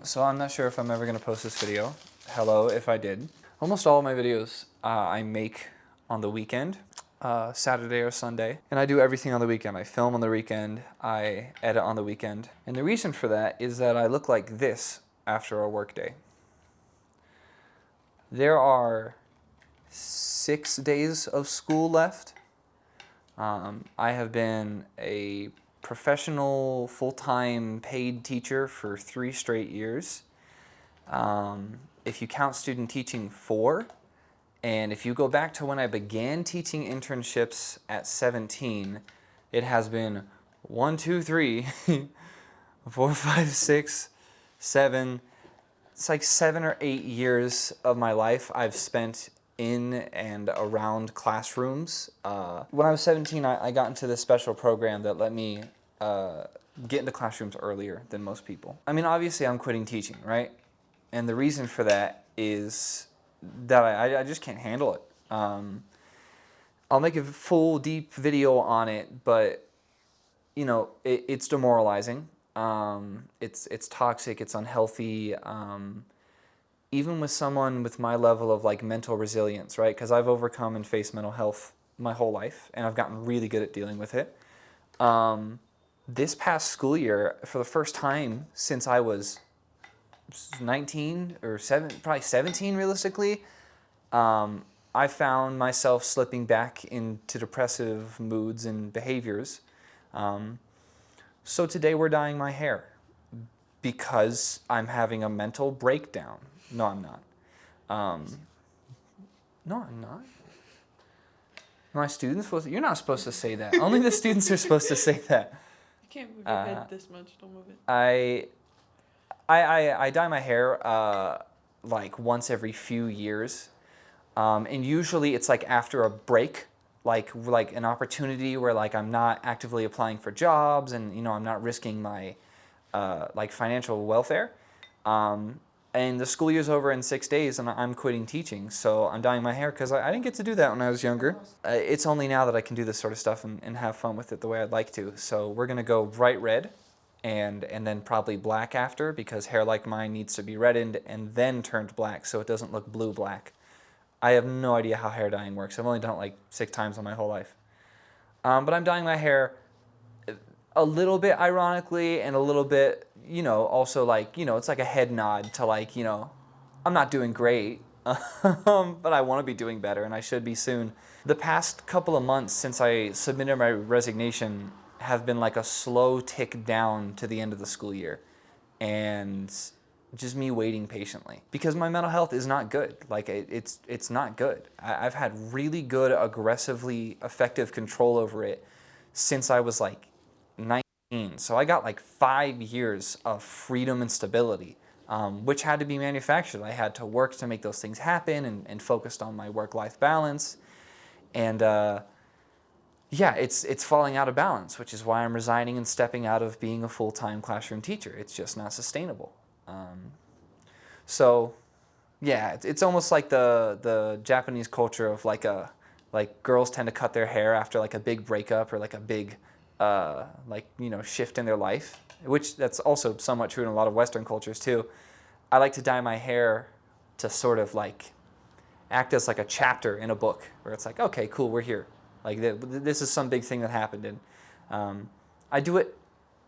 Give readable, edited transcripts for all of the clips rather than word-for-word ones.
So I'm not sure if I'm ever going to post this video. Hello, if I did. Almost all of my videos I make on the weekend, Saturday or Sunday. And I do everything on the weekend. I film on the weekend, I edit on the weekend. And the reason for that is that I look like this after a work day. There are 6 days of school left. I have been a professional, full-time, paid teacher for 3 straight years. If you count student teaching, 4. And if you go back to when I began teaching internships at 17, it has been 1, 2, 3, 4, 5, 6, 7. It's like 7 or 8 years of my life I've spent in and around classrooms. When I was 17, I got into this special program that let me get into classrooms earlier than most people. I mean, obviously I'm quitting teaching, right? And the reason for that is that I just can't handle it. I'll make a full, deep video on it, but you know, it's demoralizing. It's toxic, it's unhealthy. Even with someone with my level of like mental resilience, right? Because I've overcome and faced mental health my whole life, and I've gotten really good at dealing with it. This past school year, for the first time since I was 19 or probably 17 realistically, I found myself slipping back into depressive moods and behaviors. So today we're dyeing my hair because I'm having a mental breakdown. No, I'm not. No, I'm not. My students supposed to, you're not supposed to say that. Only the students are supposed to say that. You can't move your head this much. Don't move it. I dye my hair like once every few years, and usually it's like after a break, like an opportunity where like I'm not actively applying for jobs, and you know I'm not risking my like financial welfare. And the school year's over in 6 days, and I'm quitting teaching, so I'm dyeing my hair because I didn't get to do that when I was younger. It's only now that I can do this sort of stuff and have fun with it the way I'd like to. So we're gonna go bright red, and then probably black after, because hair like mine needs to be reddened and then turned black so it doesn't look blue-black. I have no idea how hair dyeing works. I've only done it like 6 times in my whole life. But I'm dyeing my hair a little bit ironically and a little bit, you know, also like, you know, it's like a head nod to like, you know, I'm not doing great, but I want to be doing better, and I should be soon. The past couple of months since I submitted my resignation have been like a slow tick down to the end of the school year, and just me waiting patiently because my mental health is not good. Like it's not good. I've had really good, aggressively effective control over it since I was like 19. So I got like 5 years of freedom and stability, which had to be manufactured. I had to work to make those things happen, and focused on my work-life balance. And yeah, it's falling out of balance, which is why I'm resigning and stepping out of being a full-time classroom teacher. It's just not sustainable. So yeah, it's almost like the Japanese culture of like girls tend to cut their hair after like a big breakup or like a big like, you know, shift in their life, which that's also somewhat true in a lot of Western cultures too. I like to dye my hair to sort of like act as like a chapter in a book where it's like, okay, cool, we're here. Like this is some big thing that happened, and I do it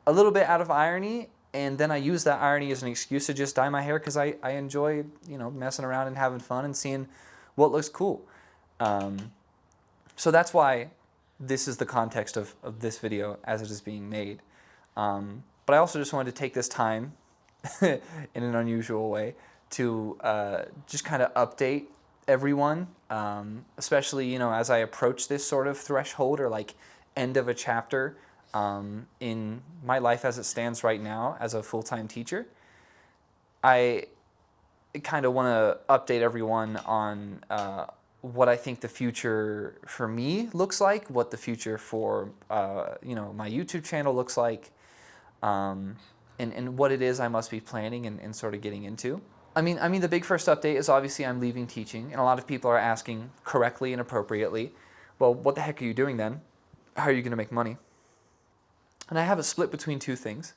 a little bit out of irony, and then I use that irony as an excuse to just dye my hair because I enjoy, you know, messing around and having fun and seeing what looks cool. So that's why this is the context of this video as it is being made. But I also just wanted to take this time in an unusual way to just kind of update everyone, especially, you know, as I approach this sort of threshold or like end of a chapter in my life as it stands right now as a full-time teacher. I kind of want to update everyone on what I think the future for me looks like, what the future for you know, my YouTube channel looks like, and what it is I must be planning and sort of getting into. I mean, the big first update is obviously I'm leaving teaching, and a lot of people are asking correctly and appropriately, well, what the heck are you doing then? How are you going to make money? And I have a split between two things.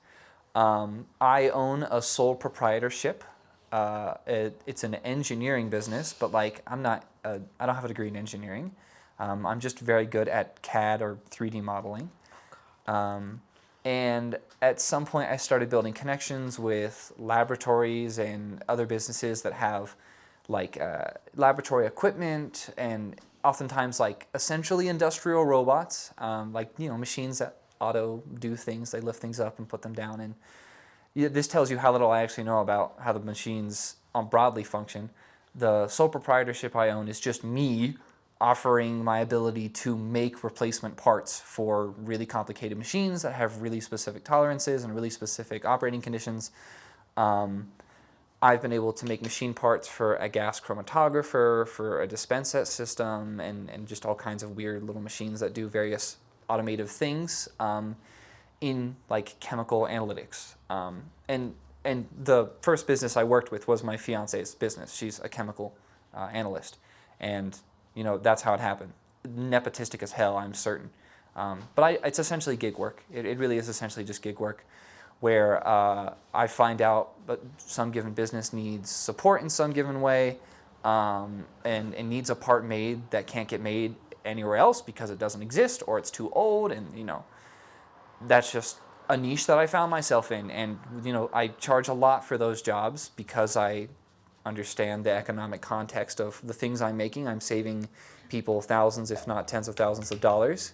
I own a sole proprietorship. It's an engineering business, but like I don't have a degree in engineering. I'm just very good at CAD or 3D modeling. And at some point, I started building connections with laboratories and other businesses that have like laboratory equipment and oftentimes like essentially industrial robots, like machines that auto do things. They lift things up and put them down. And this tells you how little I actually know about how the machines broadly function. The sole proprietorship I own is just me offering my ability to make replacement parts for really complicated machines that have really specific tolerances and really specific operating conditions. I've been able to make machine parts for a gas chromatographer, for a dispense set system, and just all kinds of weird little machines that do various automative things in like chemical analytics. And the first business I worked with was my fiance's business. She's a chemical analyst, and that's how it happened. Nepotistic as hell, I'm certain. But it's essentially gig work. It really is essentially just gig work, where I find out that some given business needs support in some given way, and needs a part made that can't get made anywhere else because it doesn't exist or it's too old, and that's just a niche that I found myself in. And I charge a lot for those jobs because I understand the economic context of the things I'm making. I'm saving people thousands, if not tens of thousands of dollars.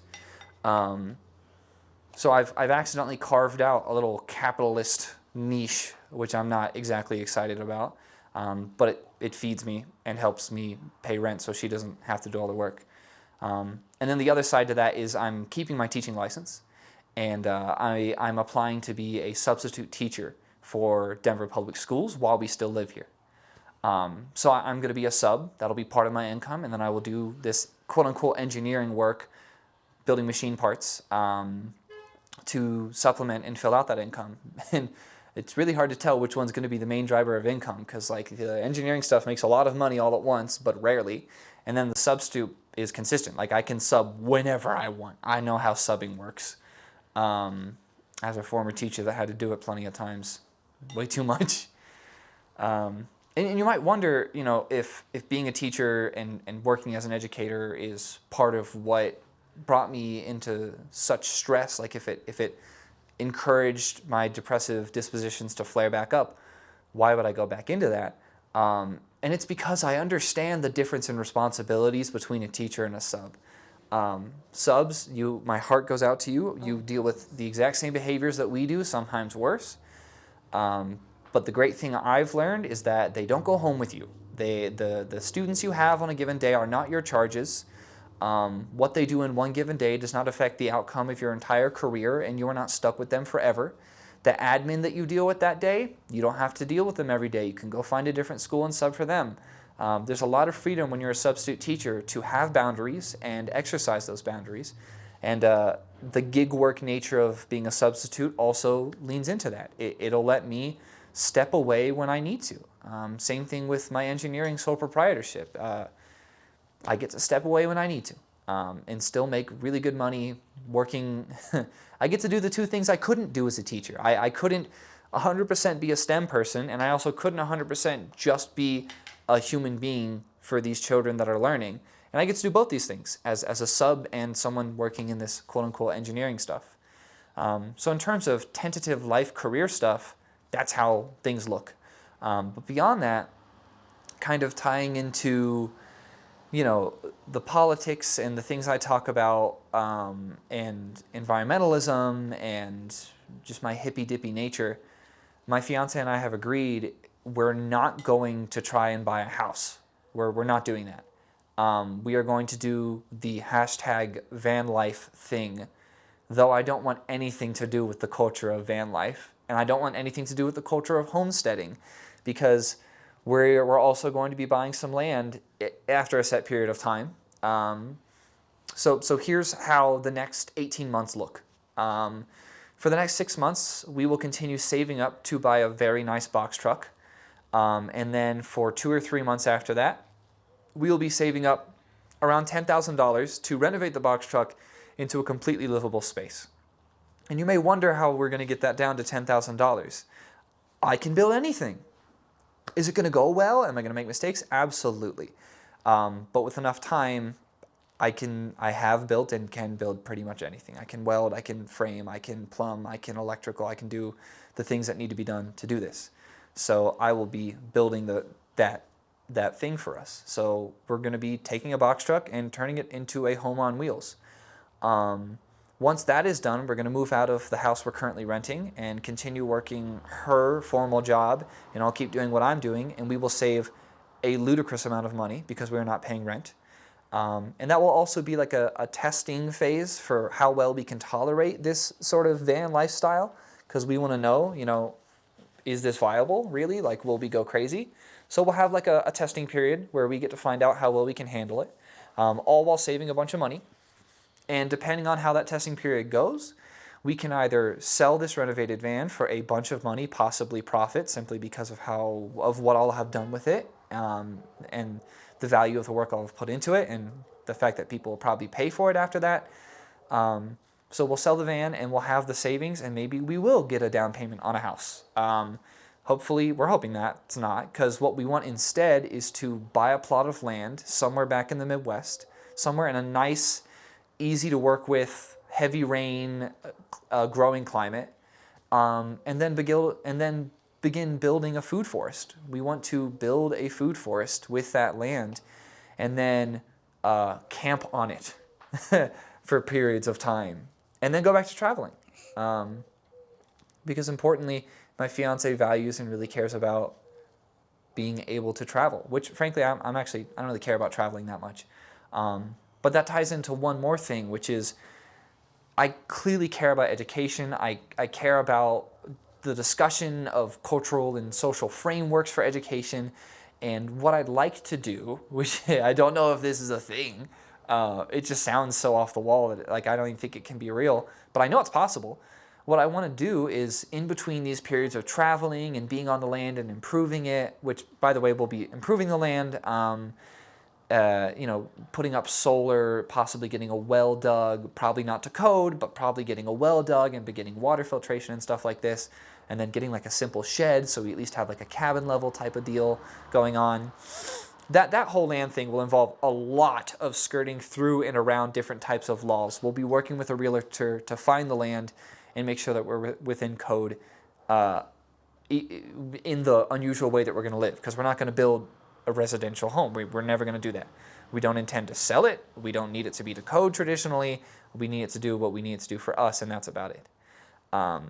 So I've accidentally carved out a little capitalist niche, which I'm not exactly excited about, but it feeds me and helps me pay rent so she doesn't have to do all the work. And then the other side to that is I'm keeping my teaching license, and I'm applying to be a substitute teacher for Denver Public Schools while we still live here. So I'm going to be a sub. That'll be part of my income, and then I will do this quote-unquote engineering work, building machine parts, to supplement and fill out that income. And it's really hard to tell which one's going to be the main driver of income, because like the engineering stuff makes a lot of money all at once, but rarely. And then the substitute is consistent. Like I can sub whenever I want. I know how subbing works. As a former teacher that had to do it plenty of times, way too much. And you might wonder, if being a teacher and working as an educator is part of what brought me into such stress, like if it encouraged my depressive dispositions to flare back up, why would I go back into that? And it's because I understand the difference in responsibilities between a teacher and a sub. Subs, my heart goes out to you. You deal with the exact same behaviors that we do, sometimes worse. But the great thing I've learned is that they don't go home with you. The students you have on a given day are not your charges. What they do in one given day does not affect the outcome of your entire career, and you are not stuck with them forever. The admin that you deal with that day, you don't have to deal with them every day. You can go find a different school and sub for them. There's a lot of freedom when you're a substitute teacher to have boundaries and exercise those boundaries. And the gig work nature of being a substitute also leans into that. It'll let me step away when I need to. Same thing with my engineering sole proprietorship. I get to step away when I need to and still make really good money working. I get to do the two things I couldn't do as a teacher. I couldn't 100% be a STEM person, and I also couldn't 100% just be a human being for these children that are learning. And I get to do both these things as a sub and someone working in this quote-unquote engineering stuff. So in terms of tentative life career stuff, that's how things look. But beyond that, kind of tying into the politics and the things I talk about, and environmentalism and just my hippy-dippy nature, my fiance and I have agreed we're not going to try and buy a house. We're not doing that. We are going to do the hashtag van life thing, though I don't want anything to do with the culture of van life, and I don't want anything to do with the culture of homesteading, because we're also going to be buying some land after a set period of time. So here's how the next 18 months look. For the next 6 months, we will continue saving up to buy a very nice box truck. And then for 2 or 3 months after that, we will be saving up around $10,000 to renovate the box truck into a completely livable space. And you may wonder how we're going to get that down to $10,000. I can build anything. Is it going to go well? Am I going to make mistakes? Absolutely. But with enough time, I have built and can build pretty much anything. I can weld, I can frame, I can plumb, I can electrical, I can do the things that need to be done to do this. So I will be building that thing for us. So we're going to be taking a box truck and turning it into a home on wheels. Once that is done, we're going to move out of the house we're currently renting and continue working her formal job, and I'll keep doing what I'm doing, and we will save a ludicrous amount of money because we're not paying rent. And that will also be like a testing phase for how well we can tolerate this sort of van lifestyle, because we want to know, is this viable, really? Like, will we go crazy? So we'll have like a testing period where we get to find out how well we can handle it, all while saving a bunch of money. And depending on how that testing period goes, we can either sell this renovated van for a bunch of money, possibly profit, simply because of what I'll have done with it, and the value of the work I'll have put into it, and the fact that people will probably pay for it after that. So we'll sell the van and we'll have the savings, and maybe we will get a down payment on a house. Hopefully, we're hoping that it's not, because what we want instead is to buy a plot of land somewhere back in the Midwest, somewhere in a nice, easy to work with, heavy rain, growing climate, and then begin building a food forest. We want to build a food forest with that land, and then camp on it for periods of time, and then go back to traveling. Because importantly, my fiance values and really cares about being able to travel, which frankly, I don't really care about traveling that much. But that ties into one more thing, which is I clearly care about education. I care about the discussion of cultural and social frameworks for education. And what I'd like to do, which I don't know if this is a thing, it just sounds so off the wall that I don't even think it can be real, but I know it's possible. What I want to do is, in between these periods of traveling and being on the land and improving it, which, by the way, we'll be improving the land, putting up solar, possibly getting a well dug, probably not to code, but probably getting a well dug and beginning water filtration and stuff like this, and then getting like a simple shed so we at least have like a cabin level type of deal going on. That whole land thing will involve a lot of skirting through and around different types of laws. We'll be working with a realtor to find the land and make sure that we're within code in the unusual way that we're going to live, because we're not going to build a residential home. We're never going to do that. We don't intend to sell it. We don't need it to be to code traditionally. We need it to do what we need it to do for us, and that's about it. But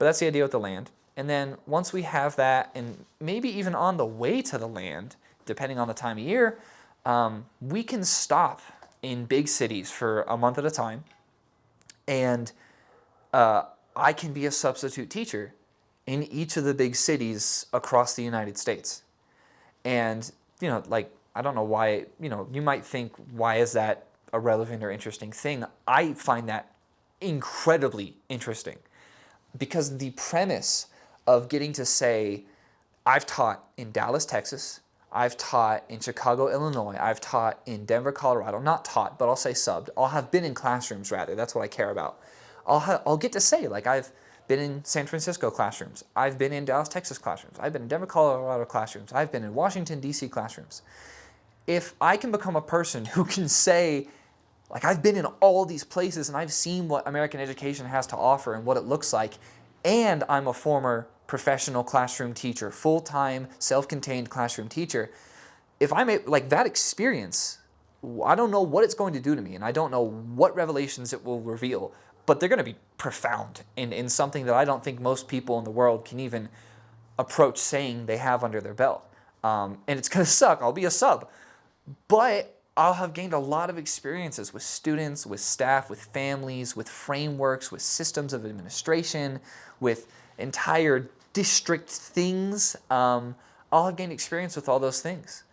that's the idea with the land. And then once we have that, and maybe even on the way to the land, depending on the time of year, we can stop in big cities for a month at a time, and I can be a substitute teacher in each of the big cities across the United States. And, I don't know why, you might think, why is that a relevant or interesting thing? I find that incredibly interesting, because the premise of getting to say, I've taught in Dallas, Texas, I've taught in Chicago, Illinois, I've taught in Denver, Colorado, not taught, but I'll say subbed. I'll have been in classrooms, rather. That's what I care about. I'll get to say, I've been in San Francisco classrooms. I've been in Dallas, Texas classrooms. I've been in Denver, Colorado classrooms. I've been in Washington, D.C. classrooms. If I can become a person who can say, I've been in all these places and I've seen what American education has to offer and what it looks like, and I'm a former professional classroom teacher, full-time, self-contained classroom teacher, if I'm that experience, I don't know what it's going to do to me, and I don't know what revelations it will reveal, but they're going to be profound in something that I don't think most people in the world can even approach saying they have under their belt. And it's going to suck. I'll be a sub. But I'll have gained a lot of experiences with students, with staff, with families, with frameworks, with systems of administration, with entire district things. I'll have gained experience with all those things.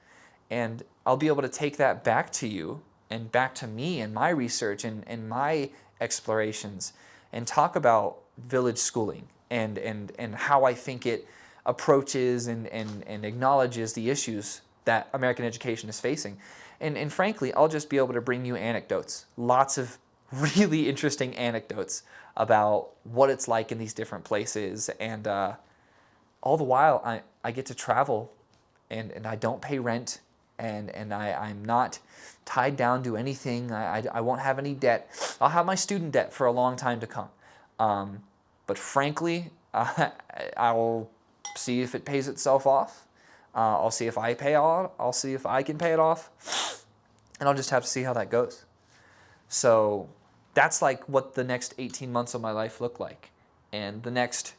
And I'll be able to take that back to you and back to me and my research and my explorations, and talk about village schooling and how I think it approaches and acknowledges the issues that American education is facing. And frankly, I'll just be able to bring you anecdotes, lots of really interesting anecdotes about what it's like in these different places. And all the while, I get to travel, and I don't pay rent, and I'm not tied down to anything. I won't have any debt. I'll have my student debt for a long time to come. But frankly, I'll see if it pays itself off. I'll see if I pay off. I'll see if I can pay it off. And I'll just have to see how that goes. So that's like what the next 18 months of my life look like. And the next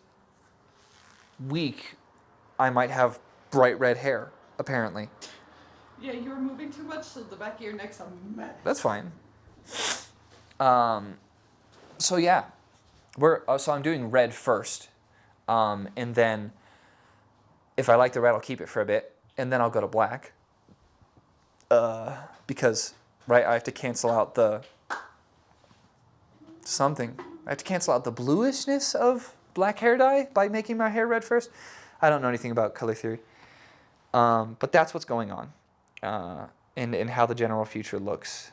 week, I might have bright red hair, apparently. Yeah, you were moving too much, so the back of your neck's a mess. That's fine. So yeah, so I'm doing red first, and then if I like the red, I'll keep it for a bit, and then I'll go to black. Because right, I have to cancel out the bluishness of black hair dye by making my hair red first. I don't know anything about color theory, but that's what's going on, and how the general future looks.